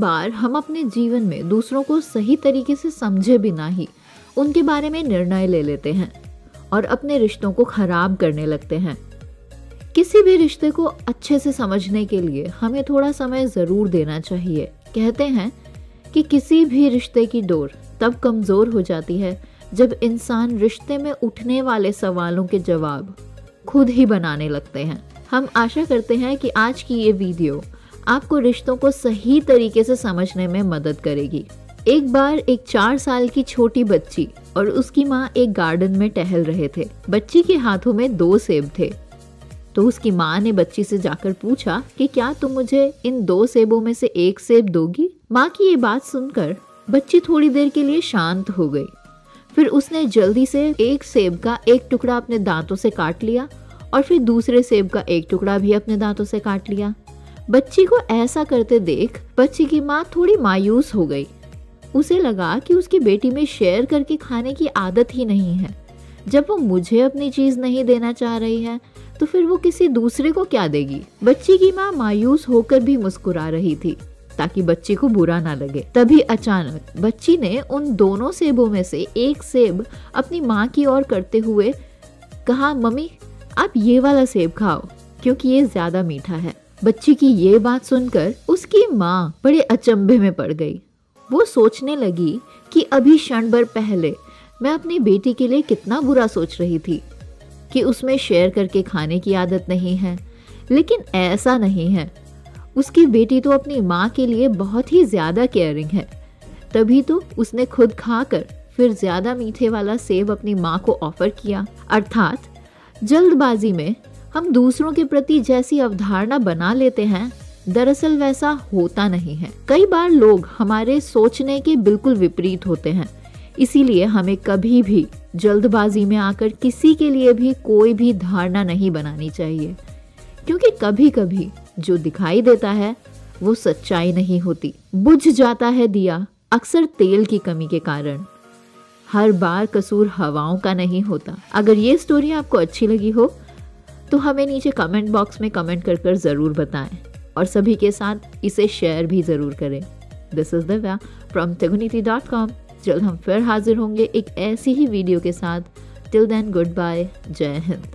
बार हम अपने जीवन में दूसरों को सही तरीके से समझे बिना ही उनके बारे में निर्णय ले लेते हैं और अपने रिश्तों को खराब करने लगते हैं। किसी भी रिश्ते को अच्छे से समझने के लिए हमें थोड़ा समय जरूर देना चाहिए। कहते हैं कि किसी भी रिश्ते की डोर तब कमजोर हो जाती है जब इंसान रिश्ते में उठने वाले सवालों के जवाब खुद ही बनाने लगते हैं। हम आशा करते हैं कि आज की ये वीडियो आपको रिश्तों को सही तरीके से समझने में मदद करेगी। एक बार एक 4 साल की छोटी बच्ची और उसकी माँ एक गार्डन में टहल रहे थे। बच्ची के हाथों में 2 सेब थे। तो उसकी माँ ने बच्ची से जाकर पूछा कि क्या तुम मुझे इन 2 सेबों में से एक सेब दोगी? माँ की ये बात सुनकर बच्ची थोड़ी देर के लिए शांत हो गई। फिर उसने जल्दी से एक सेब का एक टुकड़ा अपने दांतों से काट लिया और फिर दूसरे सेब का एक टुकड़ा भी अपने दांतों से काट लिया। बच्ची को ऐसा करते देख बच्ची की माँ थोड़ी मायूस हो गई। उसे लगा कि उसकी बेटी में शेयर करके खाने की आदत ही नहीं है। जब वो मुझे अपनी चीज नहीं देना चाह रही है तो फिर वो किसी दूसरे को क्या देगी? बच्ची की माँ मायूस होकर भी मुस्कुरा रही थी ताकि बच्ची को बुरा ना लगे। तभी अचानक बच्ची ने उन दोनों सेबों में से एक सेब अपनी माँ की ओर करते हुए कहा, मम्मी आप ये वाला सेब खाओ क्योंकि ये ज्यादा मीठा है। बच्ची की ये बात सुनकर उसकी माँ बड़े अचंभे में पड़ गई। वो सोचने लगी कि अभी क्षण भर पहले मैं अपनी बेटी के लिए कितना बुरा सोच रही थी कि उसमें शेयर करके खाने की आदत नहीं है, लेकिन ऐसा नहीं है। उसकी बेटी तो अपनी माँ के लिए बहुत ही ज्यादा केयरिंग है। तभी तो उसने खुद खाकर फिर ज्यादा मीठे वाला सेब अपनी माँ को ऑफर किया। अर्थात जल्दबाजी में हम दूसरों के प्रति जैसी अवधारणा बना लेते हैं, दरअसल वैसा होता नहीं है। कई बार लोग हमारे सोचने के बिल्कुल विपरीत होते हैं, इसीलिए हमें कभी भी जल्दबाजी में आकर किसी के लिए भी कोई भी धारणा नहीं बनानी चाहिए, क्योंकि कभी कभी जो दिखाई देता है वो सच्चाई नहीं होती। बुझ जाता है दिया अक्सर तेल की कमी के कारण। हर बार कसूर हवाओं का नहीं होता। अगर ये स्टोरी आपको अच्छी लगी हो तो हमें नीचे कमेंट बॉक्स में कमेंट कर जरूर बताएं और सभी के साथ इसे शेयर भी जरूर करें। This is Divya from teguniti.com। जल्द हम फिर हाजिर होंगे एक ऐसी ही वीडियो के साथ। टिल देन गुड बाय, जय हिंद।